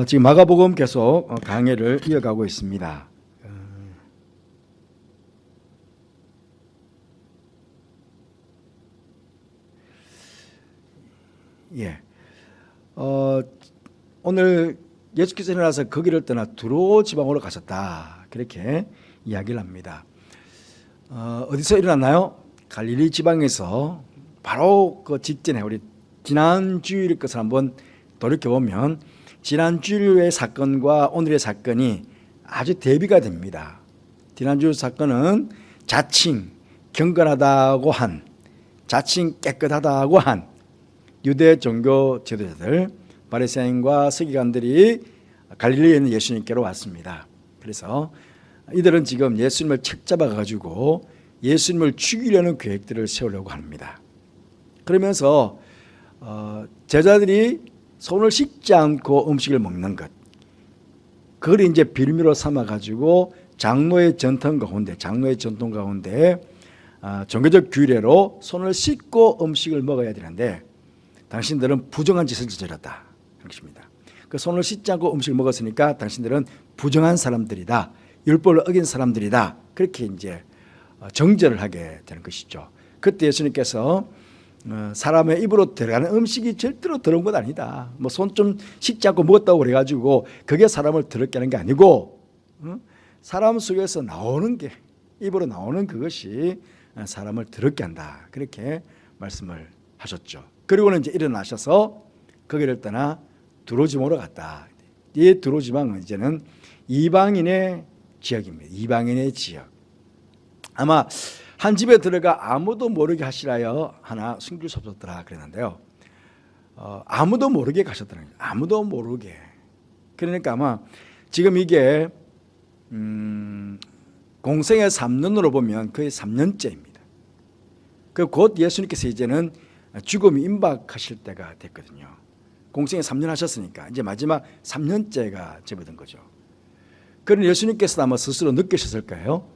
지금 마가복음 계속 강해를 이어가고 있습니다. 예. 오늘 예수께서 일어나서 거기를 떠나 두로 지방으로 가셨다. 그렇게 이야기를 합니다. 어디서 일어났나요? 갈릴리 지방에서 바로 그 직전에 우리 지난 주일 것을 한번 돌이켜보면 지난 주일의 사건과 오늘의 사건이 아주 대비가 됩니다. 지난주 사건은 자칭 경건하다고 한, 자칭 깨끗하다고 한 유대 종교 지도자들 바리새인과 서기관들이 갈릴리에 있는 예수님께로 왔습니다. 그래서 이들은 지금 예수님을 책잡아 가지고 예수님을 죽이려는 계획들을 세우려고 합니다. 그러면서 제자들이 손을 씻지 않고 음식을 먹는 것, 그걸 이제 빌미로 삼아 가지고 장로의 전통 가운데 종교적 규례로 손을 씻고 음식을 먹어야 되는데 당신들은 부정한 짓을 저질렀다 그런 것입니다. 그 손을 씻지 않고 음식을 먹었으니까 당신들은 부정한 사람들이다, 율법을 어긴 사람들이다, 그렇게 이제 정죄를 하게 되는 것이죠. 그때 예수님께서 사람의 입으로 들어가는 음식이 절대로 더러운 건 아니다. 뭐 손 좀 씻지 않고 먹었다고 그래가지고 그게 사람을 더럽게 하는 게 아니고 사람 속에서 나오는 게, 입으로 나오는 그것이 사람을 더럽게 한다. 그렇게 말씀을 하셨죠. 그리고는 이제 일어나셔서 거기를 떠나 두로지방으로 갔다. 이 두로지방은 이제는 이방인의 지역입니다. 이방인의 지역. 아마 한 집에 들어가 아무도 모르게 하시라여 하나 숨길 수 없었더라 그랬는데요. 아무도 모르게 가셨더라고요. 아무도 모르게. 그러니까 아마 지금 이게 공생의 3년으로 보면 거의 3년째입니다. 그 곧 예수님께서 이제는 죽음이 임박하실 때가 됐거든요. 공생에 3년 하셨으니까 이제 마지막 3년째가 접어든 거죠. 그런 예수님께서 아마 스스로 느끼셨을까요?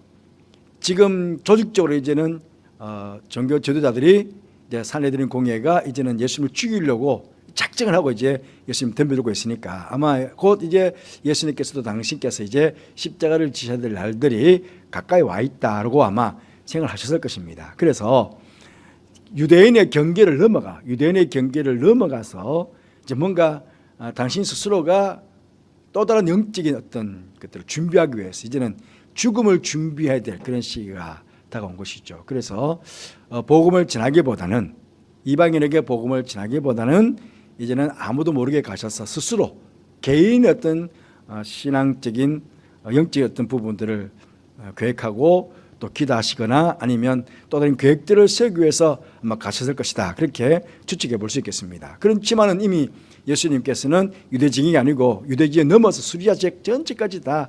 지금 조직적으로 이제는 종교 지도자들이 이제 산헤드린 공회가 이제는 예수님을 죽이려고 작정을 하고 이제 예수님 덤벼들고 있으니까 아마 곧 이제 예수님께서도 당신께서 이제 십자가를 지셔야 될 날들이 가까이 와 있다라고 아마 생각을 하셨을 것입니다. 그래서 유대인의 경계를 넘어가서 이제 뭔가 당신 스스로가 또 다른 영적인 어떤 것들을 준비하기 위해서 이제는 죽음을 준비해야 될 그런 시기가 다가온 것이죠. 그래서 복음을 전하기보다는, 이방인에게 복음을 전하기보다는 이제는 아무도 모르게 가셔서 스스로 개인의 어떤 신앙적인 영적인 어떤 부분들을 계획하고 또 기도하시거나 아니면 또 다른 계획들을 세우기 위해서 아마 가셨을 것이다, 그렇게 추측해 볼 수 있겠습니다. 그렇지만은 이미 예수님께서는 유대 지역이 아니고 유대 지역 넘어서 수리아 지역 전체까지 다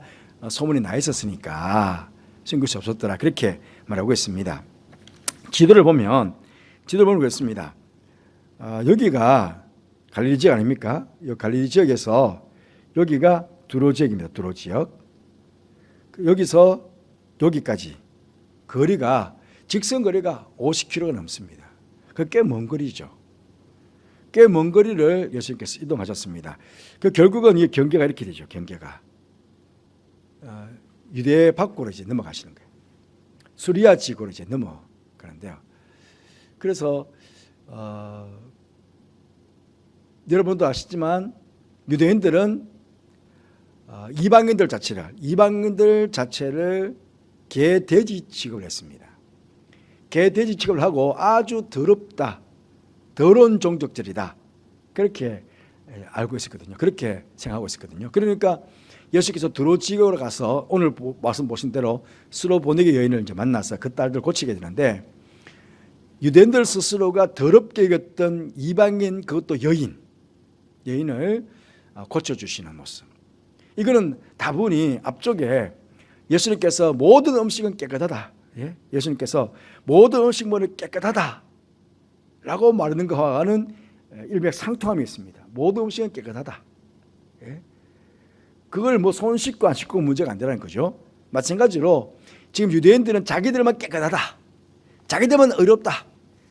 소문이 나 있었으니까 숨길 수 없었더라, 그렇게 말하고 있습니다. 지도를 보면 그렇습니다. 여기가 갈릴리 지역 아닙니까? 이 갈릴리 지역에서 여기가 두로 지역입니다. 두로 지역. 여기서 여기까지 거리가, 직선 거리가 50km가 넘습니다. 그 꽤 먼 거리죠. 꽤 먼 거리를 예수님께서 이동하셨습니다. 그 결국은 이 경계가 이렇게 되죠. 경계가 유대 밖으로 이제 넘어가시는 거예요. 수리아 지구로 이제 넘어가는데요. 그래서 여러분도 아시지만 유대인들은 이방인들 자체를 개, 돼지 취급을 했습니다. 개, 돼지 취급을 하고 아주 더러운 종족들이다, 그렇게 알고 있었거든요. 그렇게 생각하고 있었거든요. 그러니까 예수께서 두로 지역으로 가서 오늘 말씀 보신 대로 스로보니게 여인을 이제 만나서 그 딸들 고치게 되는데, 유대인들 스스로가 더럽게 여겼던 이방인, 그것도 여인을 고쳐주시는 모습. 이거는 다분히 앞쪽에 예수님께서 모든 음식은 깨끗하다, 예수님께서 모든 음식물은 깨끗하다 라고 말하는 것과는 일맥상통함이 있습니다. 모든 음식은 깨끗하다. 그걸 뭐 손 씻고 안 씻고 문제가 안 되라는 거죠. 마찬가지로 지금 유대인들은 자기들만 깨끗하다, 자기들만 의롭다,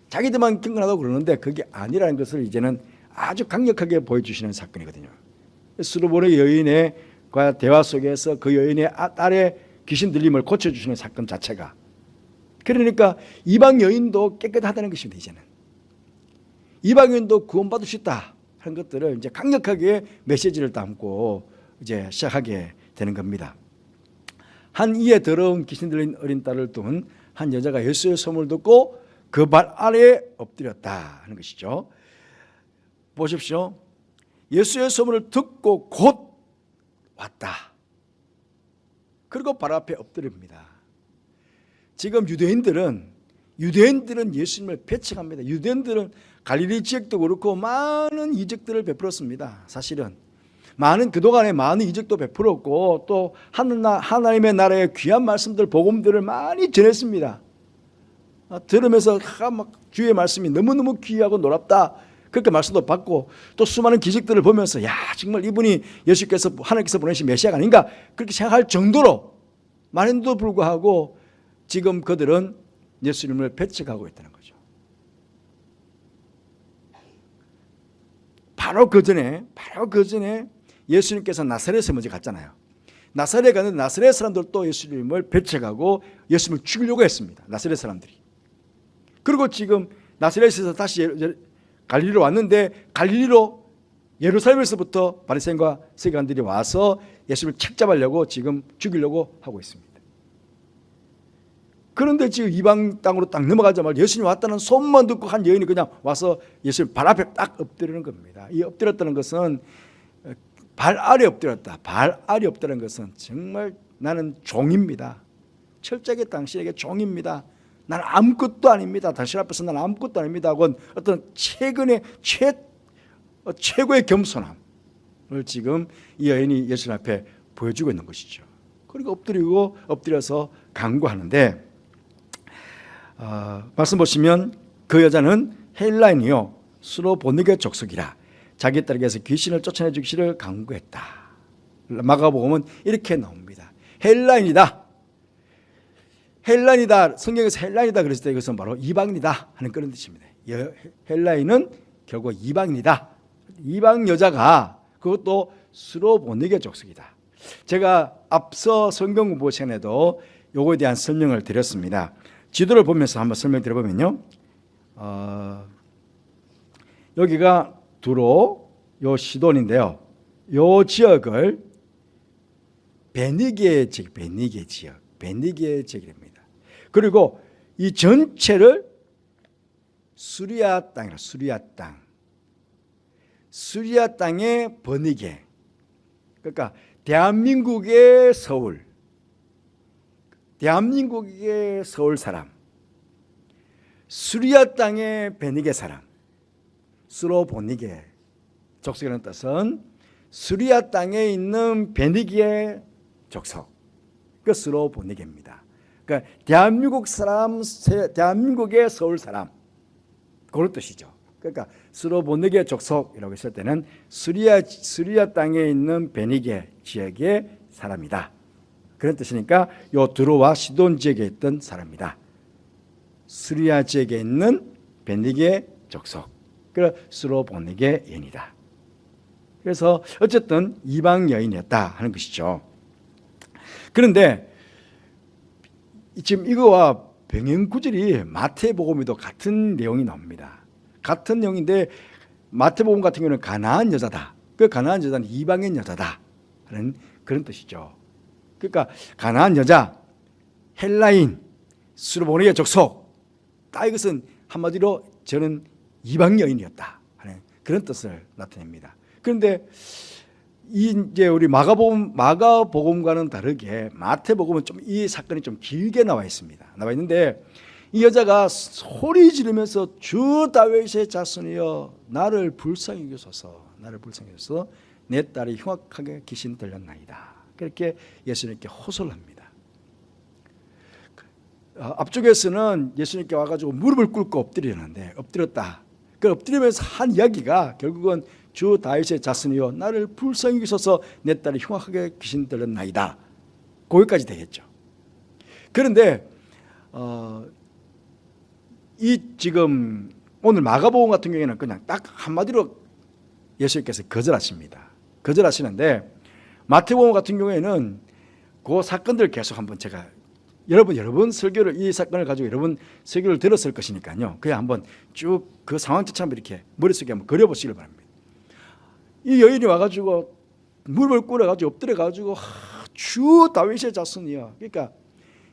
자기들만 경건하다고 그러는데 그게 아니라는 것을 이제는 아주 강력하게 보여주시는 사건이거든요. 수르보네 여인과 대화 속에서 그 여인의 딸의 귀신 들림을 고쳐주시는 사건 자체가, 그러니까 이방 여인도 깨끗하다는 것입니다. 이제는 이방 여인도 구원받을 수 있다 하는 것들을 이제 강력하게 메시지를 담고 이제 시작하게 되는 겁니다. 한 이에 더러운 귀신 들린 어린 딸을 둔 한 여자가 예수의 소문을 듣고 그 발 아래에 엎드렸다 하는 것이죠. 보십시오. 예수의 소문을 듣고 곧 왔다. 그리고 발 앞에 엎드립니다. 지금 유대인들은 예수님을 배척합니다. 유대인들은 갈릴리 지역도 그렇고 많은 이적들을 베풀었습니다. 사실은 그동안에 많은 이적도 베풀었고 또 하나님의 나라의 귀한 말씀들, 복음들을 많이 전했습니다. 들으면서 막 주의 말씀이 너무너무 귀하고 놀랍다 그렇게 말씀도 받고, 또 수많은 기적들을 보면서 야, 정말 이분이 예수께서 하나님께서 보내신 메시아가 아닌가 그렇게 생각할 정도로 많은데도 불구하고 지금 그들은 예수님을 배척하고 있다는 거죠. 바로 그 전에 예수님께서 나사렛에 먼저 갔잖아요. 나사렛에 갔는데 나사렛 사람들도 예수님을 배척하고 예수님을 죽이려고 했습니다. 나사렛 사람들이. 그리고 지금 나사렛에서 다시 갈릴리로 왔는데, 갈릴리로 예루살렘에서부터 바리새인과 서기관들이 와서 예수님을 책잡으려고 지금 죽이려고 하고 있습니다. 그런데 지금 이방 땅으로 딱 넘어가자마자 예수님이 왔다는 소문만 듣고 한 여인이 그냥 와서 예수님 발 앞에 딱 엎드리는 겁니다. 이 엎드렸다는 것은 발 아래 엎드렸다. 발 아래 엎드리는 것은 정말 나는 종입니다. 철저하게 당신에게 종입니다. 나는 아무것도 아닙니다. 당신 앞에서 나는 아무것도 아닙니다. 하고 어떤 최고의 겸손함을 지금 이 여인이 예수님 앞에 보여주고 있는 것이죠. 그리고 엎드려서 간구하는데, 말씀 보시면 그 여자는 헬라인이요 수로보니게 족속이라 자기 딸에게서 귀신을 쫓아내 주기를 간구했다. 마가복음은 이렇게 나옵니다. 헬라인이다. 성경에서 헬라인이다 그랬을 때 이것은 바로 이방인이다 하는 그런 뜻입니다. 헬라인은 결국 이방인이다. 이방 여자가 그것도 수로보니게 족속이다. 제가 앞서 성경 공부 시간에도 요거에 대한 설명을 드렸습니다. 지도를 보면서 한번 설명드려보면요, 여기가 두로, 요 시돈인데요, 요 지역을 베니게 지역입니다. 그리고 이 전체를 수리아 땅의 버니게, 그러니까 대한민국의 서울 사람, 수리아 땅의 베니게 사람, 수로보니게 족속이라는 뜻은 수리아 땅에 있는 베니게 족속, 그 수로보니게입니다. 그러니까 대한민국 사람, 대한민국의 서울 사람, 그런 뜻이죠. 그러니까 수로보니게 족속이라고 했을 때는 수리아 땅에 있는 베니게 지역의 사람이다. 그런 뜻이니까 요 드로와 시돈 지역에 있던 사람이다. 수리아 지역에 있는 베니게 족속, 그래서 수로보니게 여인이다. 그래서 어쨌든 이방 여인이었다 하는 것이죠. 그런데 지금 이거와 병행 구절이 마태복음에도 같은 내용이 나옵니다. 같은 내용인데 마태복음 같은 경우는 가나안 여자다. 그 가나안 여자는 이방인 여자다 하는 그런 뜻이죠. 그러니까 가나안 여자, 헬라인, 수로보니게 족속, 딱 이것은 한마디로 저는 이방 여인이었다 하는 그런 뜻을 나타냅니다. 그런데 이제 우리 마가복음과는 다르게 마태복음은 좀 이 사건이 좀 길게 나와 있는데 이 여자가 소리 지르면서 주 다윗의 자손이여 나를 불쌍히 여기소서 내 딸이 흉악하게 귀신 들렸나이다. 그렇게 예수님께 호소를 합니다. 앞쪽에서는 예수님께 와가지고 무릎을 꿇고 엎드렸다. 그 엎드리면서 한 이야기가 결국은 주 다윗의 자손이여 나를 불쌍히 여기소서 내 딸이 흉악하게 귀신 들렸나이다. 거기까지 되겠죠. 그런데 이 지금 오늘 마가복음 같은 경우에는 그냥 딱 한마디로 예수님께서 거절하십니다. 거절하시는데 마태복음 같은 경우에는 그 사건들 계속 한번 제가 여러분 설교를 이 사건을 가지고 여러분 설교를 들었을 것이니까요. 그냥 한번 쭉 그 상황 자체를 이렇게 머릿속에 한번 그려보시길 바랍니다. 이 여인이 와가지고 무릎을 꿇어가지고 엎드려가지고 주 다윗의 자손이야. 그러니까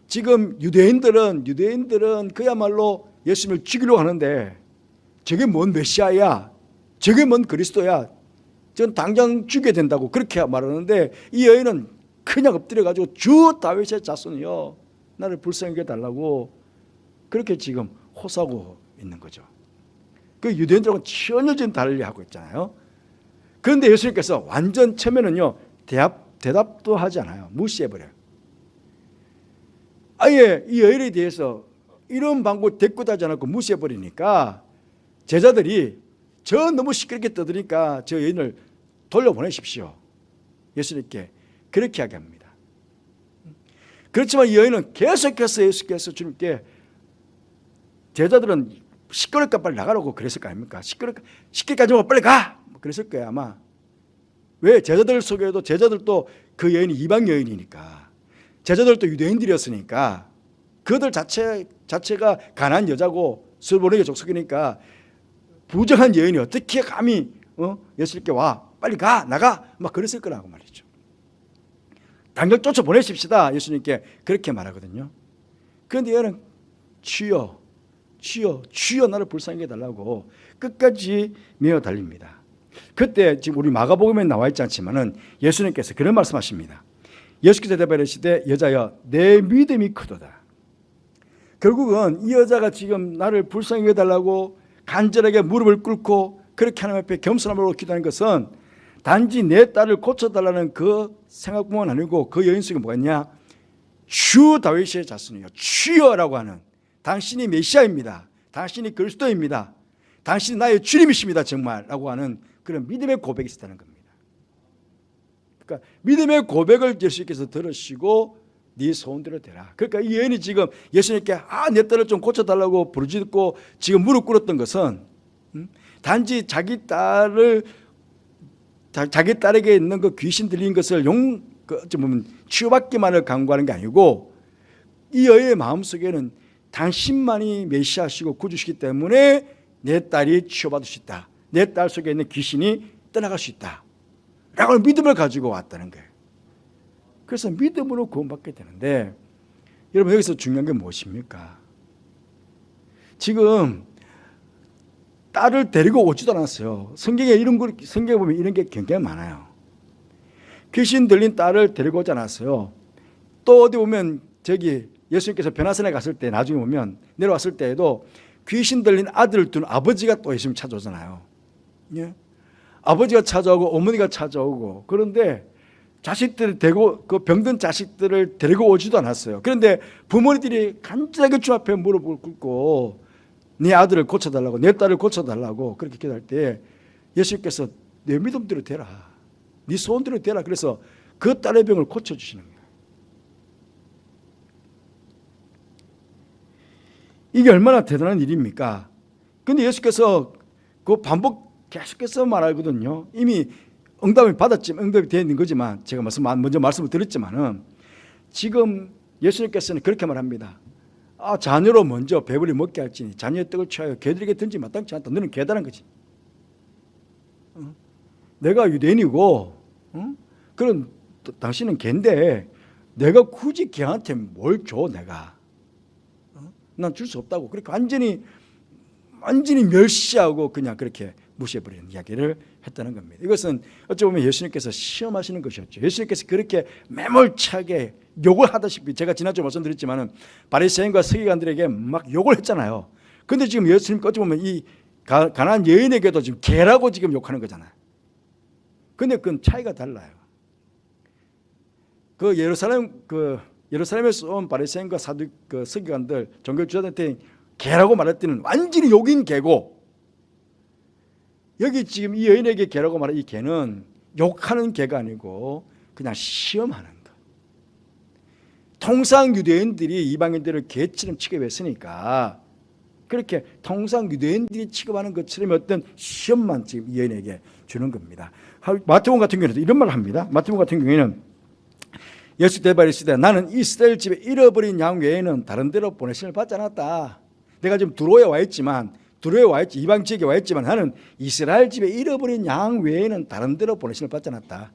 지금 유대인들은 그야말로 예수님을 죽이려고 하는데 저게 뭔 메시아야, 저게 뭔 그리스도야, 전 당장 죽여야 된다고 그렇게 말하는데 이 여인은 그냥 엎드려가지고 주 다윗의 자손이여 나를 불쌍히 여겨달라고 그렇게 지금 호소하고 있는 거죠. 그 유대인들하고는 전혀 지금 달리 하고 있잖아요. 그런데 예수님께서 완전 처음에는요 대답도 하지 않아요. 무시해버려요. 아예 이 여인에 대해서 이런 방법 대꾸하지 않고 무시해버리니까 제자들이 저 너무 시끄럽게 떠드니까 저 여인을 돌려보내십시오. 예수님께 그렇게 이야기합니다. 그렇지만 이 여인은 계속해서 예수께서 주님께 제자들은 시끄러울까 빨리 나가라고 그랬을 거 아닙니까? 시끄럽까지 빨리 가! 그랬을 거예요 아마. 왜? 제자들 속에도 제자들도 그 여인이 이방 여인이니까 제자들도 유대인들이었으니까 그들 자체가 가난한 여자고 스불보르의 족속이니까 부정한 여인이 어떻게 감히 예수님께 와 빨리 가 나가 막 그랬을 거라고 말이죠. 당장 쫓아보내십시다 예수님께 그렇게 말하거든요. 그런데 얘는 주여 나를 불쌍히 해달라고 끝까지 메어 달립니다. 그때 지금 우리 마가복음에 나와 있지 않지만은 예수님께서 그런 말씀하십니다. 예수께서 대답하시되 여자여 내 믿음이 크도다. 결국은 이 여자가 지금 나를 불쌍히 해달라고 간절하게 무릎을 꿇고 그렇게 하나님 앞에 겸손함으로 기도하는 것은 단지 내 딸을 고쳐달라는 그 생각뿐만 아니고 그 여인 속에 뭐가 있냐, 주 다윗의 자손이요 주여라고 하는 당신이 메시아입니다, 당신이 그리스도입니다, 당신이 나의 주님이십니다 정말 라고 하는 그런 믿음의 고백이 있었다는 겁니다. 그러니까 믿음의 고백을 예수님께서 들으시고 네 소원대로 되라. 그러니까 이 여인이 지금 예수님께 내 딸을 좀 고쳐달라고 부르짖고 지금 무릎 꿇었던 것은 단지 자기 딸에게 있는 그 귀신 들린 것을 치유받기만을 간구하는 게 아니고 이 여인의 마음속에는 당신만이 메시아시고 구주시기 때문에 내 딸이 치유받을 수 있다, 내 딸 속에 있는 귀신이 떠나갈 수 있다 라고 믿음을 가지고 왔다는 거예요. 그래서 믿음으로 구원받게 되는데 여러분 여기서 중요한 게 무엇입니까? 지금 딸을 데리고 오지도 않았어요. 성경에 보면 이런 게 굉장히 많아요. 귀신 들린 딸을 데리고 오지 않았어요. 또 어디 보면 저기 예수님께서 변화산에 갔을 때 나중에 보면 내려왔을 때에도 귀신 들린 아들을 둔 아버지가 또 예수님 찾아오잖아요. 예? 아버지가 찾아오고 어머니가 찾아오고 그런데 자식들을 데리고 그 병든 자식들을 데리고 오지도 않았어요. 그런데 부모님들이 간절하게 주 앞에 무릎을 꿇고 네 아들을 고쳐달라고 내 딸을 고쳐달라고 그렇게 기도할 때 예수님께서 내 믿음대로 되라, 네 소원대로 되라. 그래서 그 딸의 병을 고쳐주시는 거예요. 이게 얼마나 대단한 일입니까? 그런데 예수께서 그 반복 계속해서 말하거든요. 이미 응답이 받았지만 응답이 되어 있는 거지만 제가 먼저 말씀을 드렸지만은 지금 예수님께서는 그렇게 말합니다. 자녀로 먼저 배불리 먹게 할지니 자녀의 떡을 취하여 개들에게 던지 마땅치 않다. 너는 개다란 거지. 내가 유대인이고 그런 당신은 개인데 내가 굳이 개한테 뭘 줘 내가. 난 줄 수 없다고. 그렇게 완전히 멸시하고 그냥 그렇게 무시해버리는 이야기를 했다는 겁니다. 이것은 어찌 보면 예수님께서 시험하시는 것이었죠. 예수님께서 그렇게 매몰차게 욕을 하다시피 제가 지난주에 말씀드렸지만 바리새인과 서기관들에게 막 욕을 했잖아요. 그런데 지금 예수님 어찌 보면 이 가난한 여인에게도 지금 개라고 지금 욕하는 거잖아요. 그런데 그건 차이가 달라요. 그 예루살렘에서 온 바리새인과 서기관들 종교주자들한테 개라고 말할 때는 완전히 욕인 개고, 여기 지금 이 여인에게 개라고 말한 이 개는 욕하는 개가 아니고 그냥 시험하는 것. 통상 유대인들이 이방인들을 개처럼 취급했으니까 그렇게 통상 유대인들이 취급하는 것처럼 어떤 시험만 지금 이 여인에게 주는 겁니다. 마태복음 같은 경우에는 이런 말을 합니다. 마태복음 같은 경우에는 예수 대발이시되 나는 이스라엘 집에 잃어버린 양 외에는 다른 데로 보내심을 받지 않았다. 내가 지금 두로에 와 있지만 이방 지역에 와 있지만 나는 이스라엘 집에 잃어버린 양 외에는 다른 데로 보내심을 받지 않았다.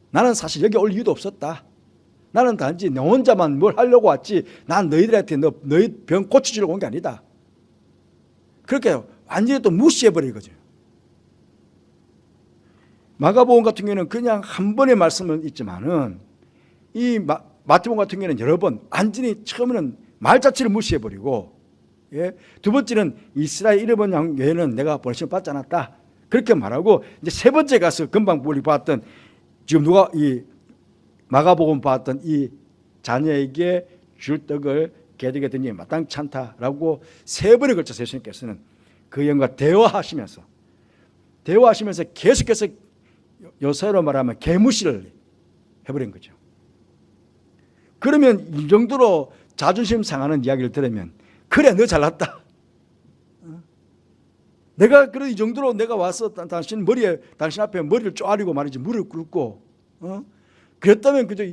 나는 사실 여기 올 이유도 없었다. 나는 단지 너 혼자만 뭘 하려고 왔지 난 너희들한테 너희 병 고쳐주려고 온 게 아니다. 그렇게 완전히 또 무시해버린 거죠. 마가복음 같은 경우에는 그냥 한 번의 말씀은 있지만은 이 마태복음 같은 경우에는 여러 번 완전히 처음에는 말 자체를 무시해버리고, 예? 두 번째는 이스라엘 잃어버린 양 외에는 내가 보내심을 받지 않았다. 그렇게 말하고 이제 세 번째 가서 금방 우리 봤던 지금 누가 이 마가복음 봤던 이 자녀에게 줄 떡을 개들에게 던지니 마땅치 않다라고 세 번에 걸쳐서 예수님께서는 그 영과 대화하시면서 계속해서 요새로 말하면 개무시를 해버린 거죠. 그러면 이 정도로 자존심 상하는 이야기를 들으면 그래 너 잘났다. 내가 그래 이 정도로 내가 와서 당신 앞에 머리를 쪼아리고 말이지 무릎 꿇고 그랬다면 그저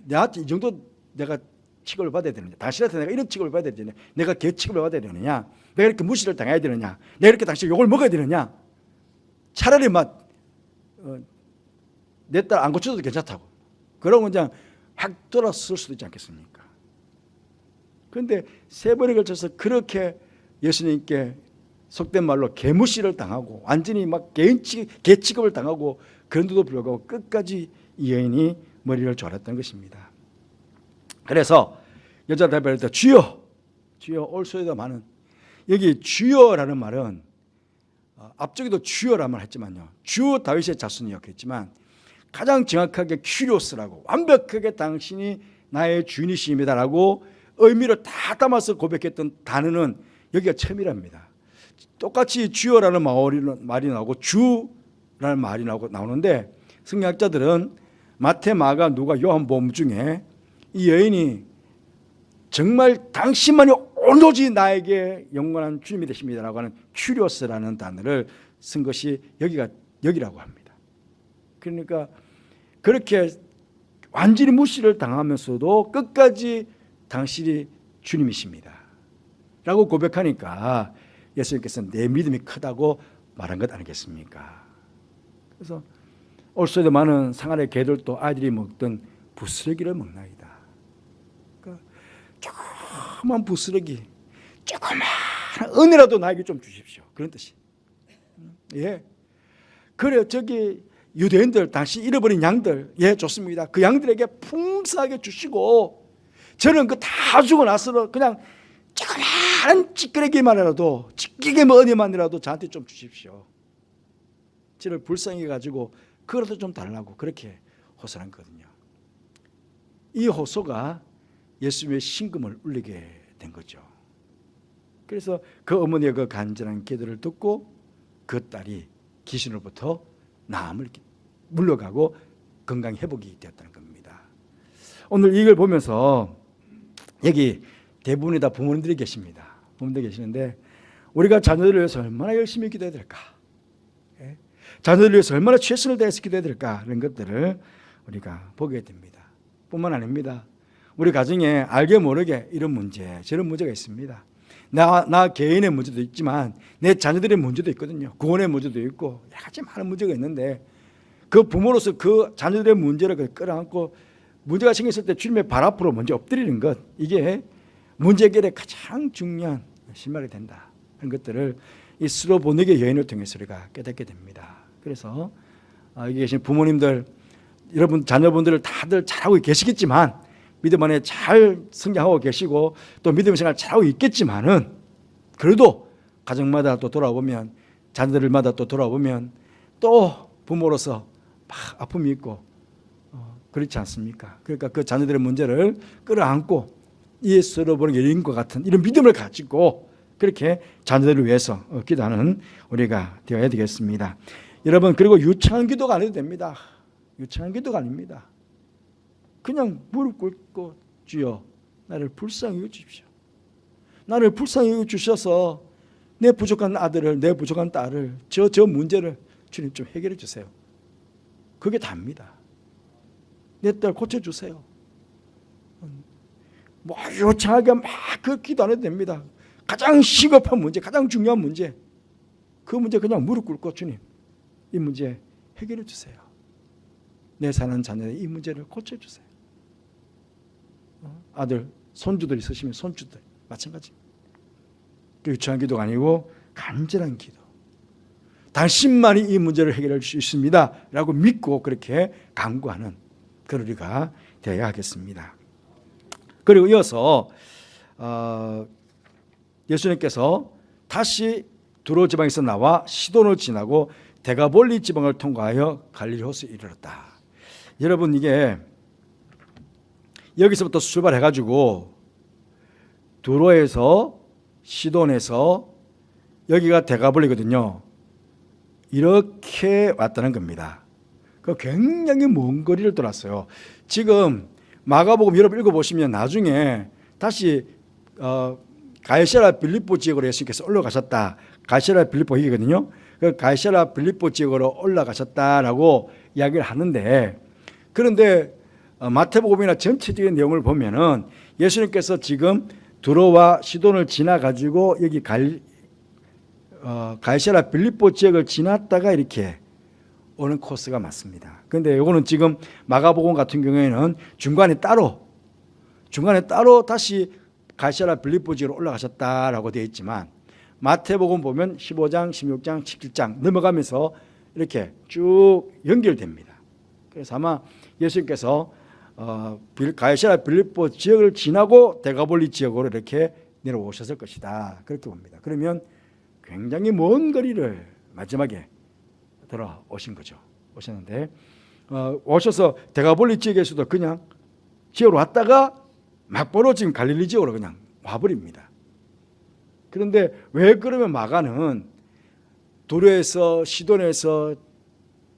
나한테 이 정도 내가 취급을 받아야 되느냐? 당신한테 내가 이런 취급을 받아야 되느냐? 내가 걔 취급을 받아야 되느냐? 내가 이렇게 무시를 당해야 되느냐? 내가 이렇게 당신 욕을 먹어야 되느냐? 차라리 내 딸 안 고쳐도 괜찮다고. 그러면 그냥 확 돌아설 수도 있지 않겠습니까? 그런데 세 번에 걸쳐서 그렇게 예수님께 속된 말로 개무시를 당하고 완전히 개 취급을 당하고 그런데도 불구하고 끝까지 이 여인이 머리를 졸았던 것입니다. 그래서 여자 대발할 때 주여 올소이다 많은, 여기 주여라는 말은 앞쪽에도 주여라는 말 했지만요, 주 다윗의 자손이요 그랬지만 가장 정확하게 큐리오스라고 완벽하게 당신이 나의 주인이십니다라고 의미를 다 담아서 고백했던 단어는 여기가 처음이랍니다. 똑같이 주여라는 말이 나오고 주라는 말이 나오는데 성경학자들은 마태, 마가, 누가, 요한복음 중에 이 여인이 정말 당신만이 오로지 나에게 영원한 주님이 되십니다라고 하는 큐리오스라는 단어를 쓴 것이 여기라고 합니다. 그러니까 그렇게 완전히 무시를 당하면서도 끝까지 당신이 주님이십니다 라고 고백하니까 예수님께서는 내 믿음이 크다고 말한 것 아니겠습니까? 그래서 올소에도 많은 상아의 개들도 아이들이 먹던 부스러기를 먹나이다. 그러니까 조그만 부스러기, 조그만 은혜라도 나에게 좀 주십시오. 그런 뜻이. 예. 그래 저기 유대인들 당시 잃어버린 양들, 예 좋습니다. 그 양들에게 풍성하게 주시고 저는 그 다 주고 나서 그냥 조그마한 찌끄레기만이라도 은혜만이라도 저한테 좀 주십시오. 저를 불쌍히 가지고 그거라도 좀 달라고 그렇게 호소한 거거든요. 이 호소가 예수님의 심금을 울리게 된 거죠. 그래서 그 어머니의 그 간절한 기도를 듣고 그 딸이 귀신으로부터 나음을 물러가고 건강 회복이 되었다는 겁니다. 오늘 이걸 보면서 여기 대부분이 다 부모님들이 계십니다. 부모님들이 계시는데 우리가 자녀들을 위해서 얼마나 열심히 기도해야 될까? 자녀들을 위해서 얼마나 최선을 다해서 기도해야 될까? 이런 것들을 우리가 보게 됩니다. 뿐만 아닙니다. 우리 가정에 알게 모르게 이런 문제, 저런 문제가 있습니다. 나 개인의 문제도 있지만 내 자녀들의 문제도 있거든요. 구원의 문제도 있고 여러 가지 많은 문제가 있는데 그 부모로서 그 자녀들의 문제를 끌어안고 문제가 생겼을 때 주님의 발 앞으로 먼저 엎드리는 것, 이게 문제 해결의 가장 중요한 신발이 된다. 그런 것들을 이 스로보니게 여인을 통해서 우리가 깨닫게 됩니다. 그래서 여기 계신 부모님들, 여러분 자녀분들을 다들 잘하고 계시겠지만 믿음 안에 잘 성장하고 계시고 또 믿음 생활 잘하고 있겠지만은 그래도 가정마다 또 돌아보면, 자녀들마다 또 돌아보면 또 부모로서 막 아픔이 있고 그렇지 않습니까? 그러니까 그 자녀들의 문제를 끌어안고 예수로 보는 여인과 같은 이런 믿음을 가지고 그렇게 자녀들을 위해서 기도하는 우리가 되어야 되겠습니다. 여러분, 그리고 유창한 기도가 안 해도 됩니다. 유창한 기도가 아닙니다. 그냥 무릎 꿇고 주여 나를 불쌍히 여기십시오. 나를 불쌍히 여겨 주셔서 내 부족한 아들을, 내 부족한 딸을, 저 문제를 주님 좀 해결해 주세요. 그게 답니다. 내 딸 고쳐주세요. 뭐 요청하게 막 그 기도 안 해도 됩니다. 가장 시급한 문제, 가장 중요한 문제, 그 문제 그냥 무릎 꿇고 주님 이 문제 해결해 주세요. 내 사는 자녀의 이 문제를 고쳐주세요. 아들, 손주들 있으시면 손주들 마찬가지. 유치한 기도가 아니고 간절한 기도. 당신만이 이 문제를 해결할 수 있습니다 라고 믿고 그렇게 간구하는 그런 우리가 되어야 하겠습니다. 그리고 이어서 예수님께서 다시 두로 지방에서 나와 시돈을 지나고 데가볼리 지방을 통과하여 갈릴리 호수에 이르렀다. 여러분, 이게 여기서부터 출발해가지고 두로에서 시돈에서 여기가 데가볼리거든요. 이렇게 왔다는 겁니다. 그 굉장히 먼 거리를 돌았어요. 지금 마가복음 여러분 읽어보시면 나중에 다시 가이사랴 빌립보 지역으로 예수님께서 올라가셨다. 가이사랴 빌립보 얘기거든요. 그 가이사랴 빌립보 지역으로 올라가셨다라고 이야기를 하는데, 그런데 마태복음이나 전체적인 내용을 보면은 예수님께서 지금 두로와 시돈을 지나가지고 여기 가이사랴 빌립보 지역을 지났다가 이렇게 오는 코스가 맞습니다. 그런데 이거는 지금 마가복음 같은 경우에는 중간에 따로 다시 가이사랴 빌립보 지역으로 올라가셨다라고 되어 있지만, 마태복음 보면 15장, 16장, 17장 넘어가면서 이렇게 쭉 연결됩니다. 그래서 아마 예수님께서 가이사랴 빌립보 지역을 지나고 데가볼리 지역으로 이렇게 내려오셨을 것이다, 그렇게 봅니다. 그러면 굉장히 먼 거리를 마지막에 돌아오신 거죠. 오셨는데 오셔서 데가볼리 지역에서도 그냥 지역으로 왔다가 막바로 지금 갈릴리 지역으로 그냥 와버립니다. 그런데 왜 그러면 마가는 두로에서 시돈에서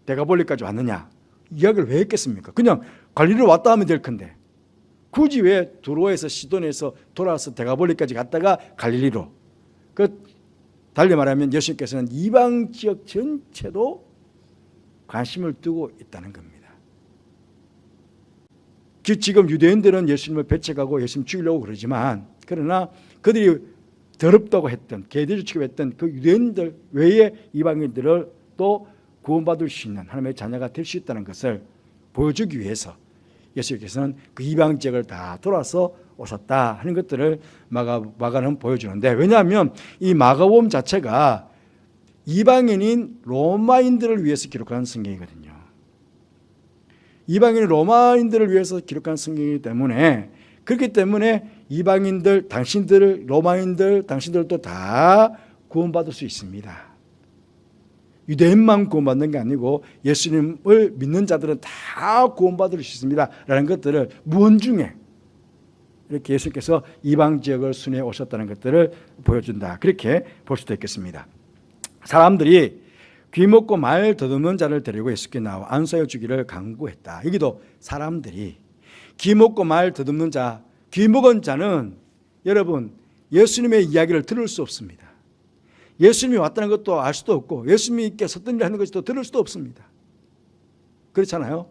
데가볼리까지 왔느냐 이야기를 왜 했겠습니까? 그냥 갈릴리로 왔다 하면 될 건데 굳이 왜 두로에서 시돈에서 돌아와서 데가볼리까지 갔다가 갈릴리로, 달리 말하면 예수님께서는 이방 지역 전체도 관심을 두고 있다는 겁니다. 지금 유대인들은 예수님을 배척하고 예수님 죽이려고 그러지만, 그러나 그들이 더럽다고 했던, 개들이 취급했던 그 유대인들 외에 이방인들을 또 구원받을 수 있는 하나님의 자녀가 될 수 있다는 것을 보여주기 위해서 예수님께서는 그 이방 지역을 다 돌아서 오셨다 하는 것들을 마가는 보여주는데, 왜냐하면 이 마가복음 자체가 이방인인 로마인들을 위해서 기록한 성경이거든요. 이방인 로마인들을 위해서 기록한 성경이기 때문에, 그렇기 때문에 이방인들, 당신들, 로마인들, 당신들도 다 구원받을 수 있습니다. 유대인만 구원받는 게 아니고 예수님을 믿는 자들은 다 구원받을 수 있습니다 라는 것들을 무언중에 이렇게 예수님께서 이방 지역을 순회해 오셨다는 것들을 보여준다, 그렇게 볼 수도 있겠습니다. 사람들이 귀먹고 말 더듬는 자를 데리고 예수께 나와 안수하여 주기를 간구했다. 여기도 사람들이 귀먹고 말 더듬는 자, 귀먹은 자는 여러분 예수님의 이야기를 들을 수 없습니다. 예수님이 왔다는 것도 알 수도 없고 예수님께서 어떤 일을 하는 것도 들을 수도 없습니다. 그렇잖아요.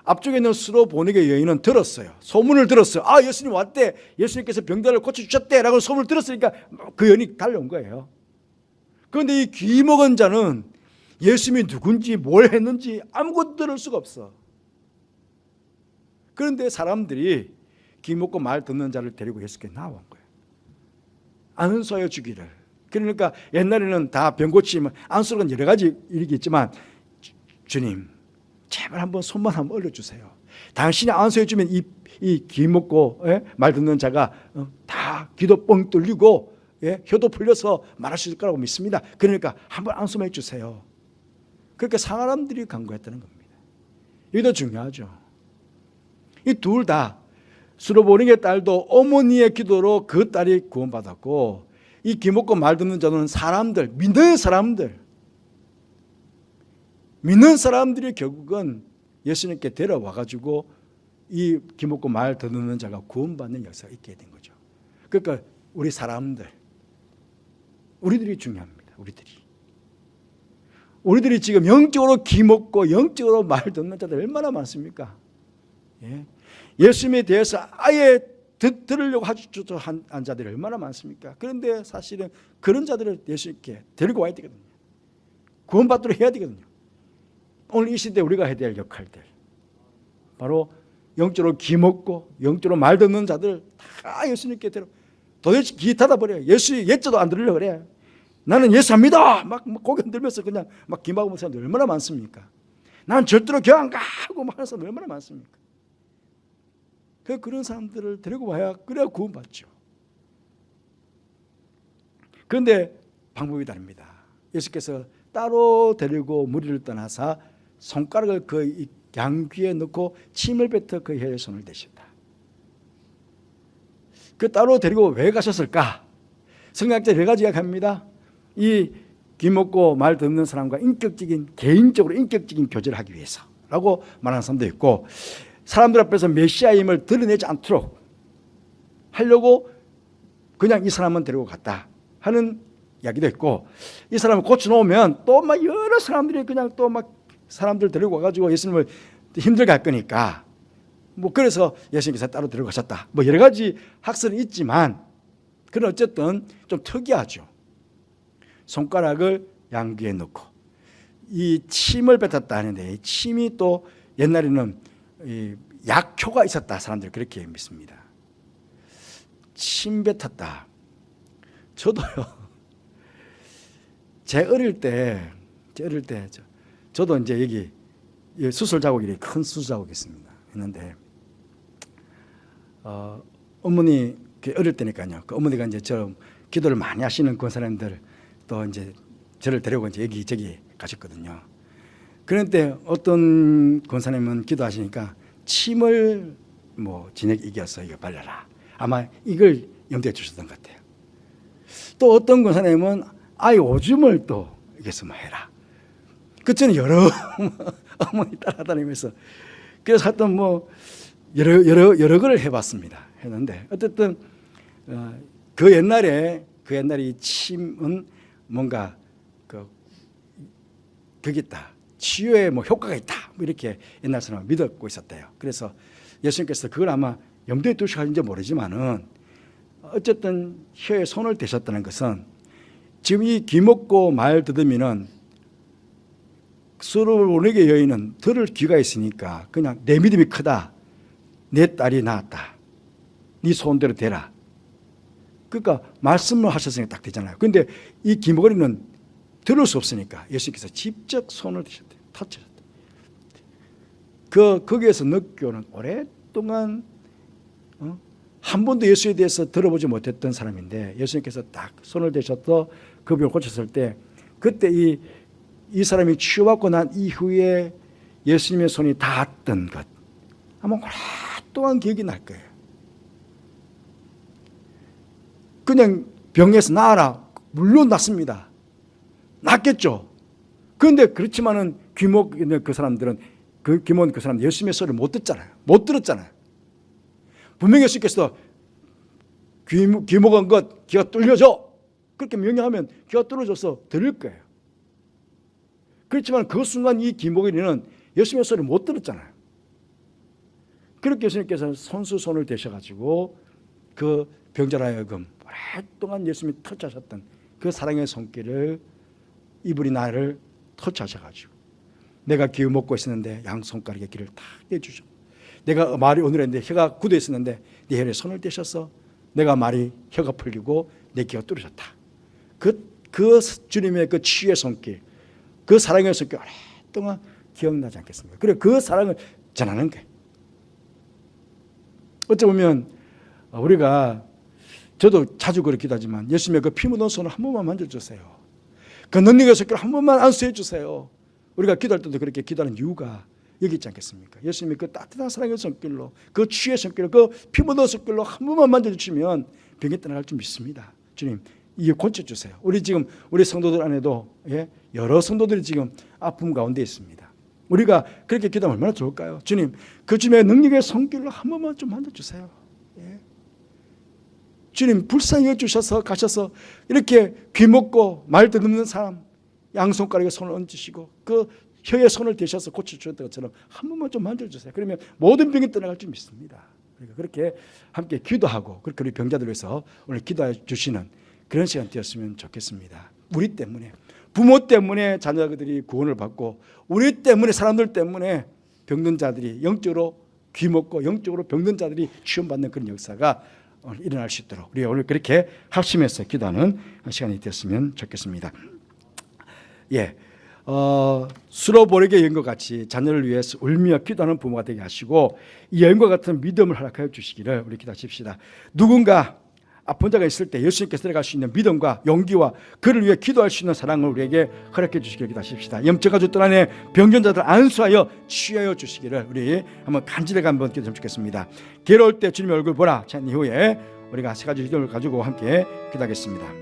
앞쪽에 있는 수로보니게 여인은 들었어요. 소문을 들었어요. 아, 예수님 왔대, 예수님께서 병들을 고쳐주셨대 라고 소문을 들었으니까 그 여인이 달려온 거예요. 그런데 이 귀먹은 자는 예수님이 누군지 뭘 했는지 아무것도 들을 수가 없어. 그런데 사람들이 귀먹고 말 듣는 자를 데리고 예수께 나온 거예요. 안수하여 주기를. 그러니까 옛날에는 다 병 고치면 안수는 여러 가지 일이겠지만, 주님 제발 한번 손만 한번 올려주세요. 당신이 안수해 주면 이 귀먹고 말 듣는 자가 다 귀도 뻥 뚫리고 혀도 풀려서 말할 수 있을 거라고 믿습니다. 그러니까 한번 안수만 해주세요. 그렇게 사람들이 간구했다는 겁니다. 이게 더 중요하죠. 이 둘 다 수로보니게 딸도 어머니의 기도로 그 딸이 구원받았고, 이 귀먹고 말 듣는 자는 사람들, 믿는 사람들이 결국은 예수님께 데려와가지고 이 귀먹고 말 듣는 자가 구원받는 역사가 있게 된 거죠. 그러니까 우리 사람들, 우리들이 중요합니다. 우리들이 지금 영적으로 귀먹고 영적으로 말 듣는 자들 얼마나 많습니까? 예? 예수님에 대해서 아예 들으려고 한 자들이 얼마나 많습니까? 그런데 사실은 그런 자들을 예수님께 데리고 와야 되거든요. 구원받도록 해야 되거든요. 오늘 이 시대에 우리가 해야 될 역할들, 바로 영적으로 귀먹고 영적으로 말 듣는 자들 다 예수님께 데리고, 도대체 귀 닫아버려요. 예수 예자도 안 들으려고 그래. 나는 예수 안 믿어 막 고개 흔들면서 그냥 막 기막으면 사람들 얼마나 많습니까? 나는 절대로 교회 안 가고 막 하는 사람들 얼마나 많습니까? 그런 사람들을 데리고 와야, 그래야 구원받죠. 그런데 방법이 다릅니다. 예수께서 따로 데리고 무리를 떠나사 손가락을 그 양귀에 넣고 침을 뱉어 그 혀에 손을 대셨다. 그 따로 데리고 왜 가셨을까? 성경학자 네 가지 이야기합니다. 이 귀먹고 말 듣는 사람과 개인적으로 인격적인 교제를 하기 위해서라고 말하는 사람도 있고, 사람들 앞에서 메시아임을 드러내지 않도록 하려고 그냥 이 사람은 데리고 갔다 하는 이야기도 있고, 이 사람을 고쳐놓으면 또 막 여러 사람들이 그냥 또 막 사람들 데리고 와가지고 예수님을 힘들게 할 거니까, 뭐 그래서 예수님께서 따로 데리고 가셨다, 뭐 여러 가지 학설은 있지만, 그건 어쨌든 좀 특이하죠. 손가락을 양귀에 넣고 이 침을 뱉었다 하는데, 이 침이 또 옛날에는 이 약효가 있었다, 사람들이 그렇게 믿습니다. 침 뱉었다. 저도요, 제 어릴 때 저도 이제 여기 수술 자국이 큰 수술 자국이 있습니다. 했는데 어머니 어릴 때니까요. 그 어머니가 이제 저 기도를 많이 하시는 그 사람들 또 이제 저를 데리고 이제 여기저기 가셨거든요. 그런데 어떤 권사님은 기도하시니까 침을 뭐 진액 이겨서 이거 발라라, 아마 이걸 염두에 주셨던 것 같아요. 또 어떤 권사님은 아이 오줌을 또 이겨서 뭐 해라. 그 저는 여러 어머니 따라다니면서 그래서 하여튼 뭐 여러 걸 해봤습니다. 했는데 어쨌든 그 옛날에 이 침은 뭔가 그게 있다, 치유에 뭐 효과가 있다, 뭐 이렇게 옛날 사람은 믿었고 있었대요. 그래서 예수님께서 그걸 아마 염두에 두시는지 모르지만은 어쨌든 혀에 손을 대셨다는 것은, 지금 이 귀먹고 말 더듬이는 수르보네게 여인은 들을 귀가 있으니까 그냥 내 믿음이 크다, 내 딸이 낳았다, 네 소원대로 되라, 그러니까 말씀을 하셨으니까 딱 되잖아요. 그런데 이 귀머거리는 들을 수 없으니까 예수님께서 직접 손을 드셨대요. 터치셨대요. 거기에서 느껴오는 오랫동안 한 번도 예수에 대해서 들어보지 못했던 사람인데, 예수님께서 딱 손을 대셔서 그 병을 고쳤을 때, 그때 이 사람이 치유받고 난 이후에 예수님의 손이 닿았던 것, 아마 오랫동안 기억이 날 거예요. 그냥 병에서 나아라, 물론 낫습니다. 낫겠죠. 그런데 그렇지만은 귀목 그 사람들은 그 사람 예수님의 소리를 못 들었잖아요. 분명히 예수님께서 귀목한 것 귀가 뚫려져, 그렇게 명령하면 귀가 뚫어져서 들을 거예요. 그렇지만 그 순간 이 귀목이는 예수님의 소리를 못 들었잖아요. 그렇게 예수님께서 손을 대셔가지고 그 병자라 하여금 오랫동안 예수님이 터치하셨던 그 사랑의 손길을, 이분이 나를 터치하셔가지고, 내가 기어 먹고 있었는데 양손가락에 기를 탁 대주셔. 내가 말이 오늘인데 혀가 굳어 있었는데 내 혀에 손을 대셔서 내가 말이 혀가 풀리고 내 귀가 뚫어졌다. 그 주님의 그 치유의 손길, 그 사랑의 손길 오랫동안 기억나지 않겠습니까? 그래, 그 사랑을 전하는 거예요. 어찌 보면 우리가, 저도 자주 그렇게 기도하지만 예수님의 그 피 묻은 손을 한 번만 만져주세요. 그 능력의 손길을 한 번만 안수해 주세요. 우리가 기도할 때도 그렇게 기도하는 이유가 여기 있지 않겠습니까? 예수님이 그 따뜻한 사랑의 손길로, 그 치유의 손길로, 그 피 묻은 손길로 한 번만 만져주시면 병이 떠나갈 줄 믿습니다. 주님, 이게 고쳐주세요. 우리 성도들 안에도 여러 성도들이 지금 아픔 가운데 있습니다. 우리가 그렇게 기도하면 얼마나 좋을까요? 주님, 그 주님의 능력의 손길로 한 번만 좀 만져주세요. 주님 불쌍히 여주셔서 가셔서 이렇게 귀먹고 말 듣는 사람 양손가락에 손을 얹으시고 그 혀에 손을 대셔서 고쳐주셨던 것처럼 한 번만 좀 만져주세요. 그러면 모든 병이 떠나갈 줄 믿습니다. 그러니까 그렇게 함께 기도하고 그렇게 우리 병자들 위해서 오늘 기도해 주시는 그런 시간 되었으면 좋겠습니다. 우리 때문에, 부모 때문에 자녀들이 구원을 받고 우리 때문에, 사람들 때문에 병든 자들이 영적으로 귀먹고 영적으로 병든 자들이 치유받는 그런 역사가 오늘 일어날 수 있도록 우리 오늘 그렇게 합심해서 기도하는 시간이 되었으면 좋겠습니다. 예, 수로보리게 여인과 같이 자녀를 위해서 울며 기도하는 부모가 되게 하시고 이 여인과 같은 믿음을 허락하여 주시기를 우리 기도하십시다. 누군가 아픈 자가 있을 때 예수님께서 들어갈 수 있는 믿음과 용기와 그를 위해 기도할 수 있는 사랑을 우리에게 허락해 주시기를 기도하십시다. 염증 가지고 떠나는 병전자들 안수하여 치유하여 주시기를 우리 한번 간절하게 한번 기도하면 좋겠습니다. 괴로울 때 주님의 얼굴 보라 찬 이후에 우리가 세 가지 기도를 가지고 함께 기도하겠습니다.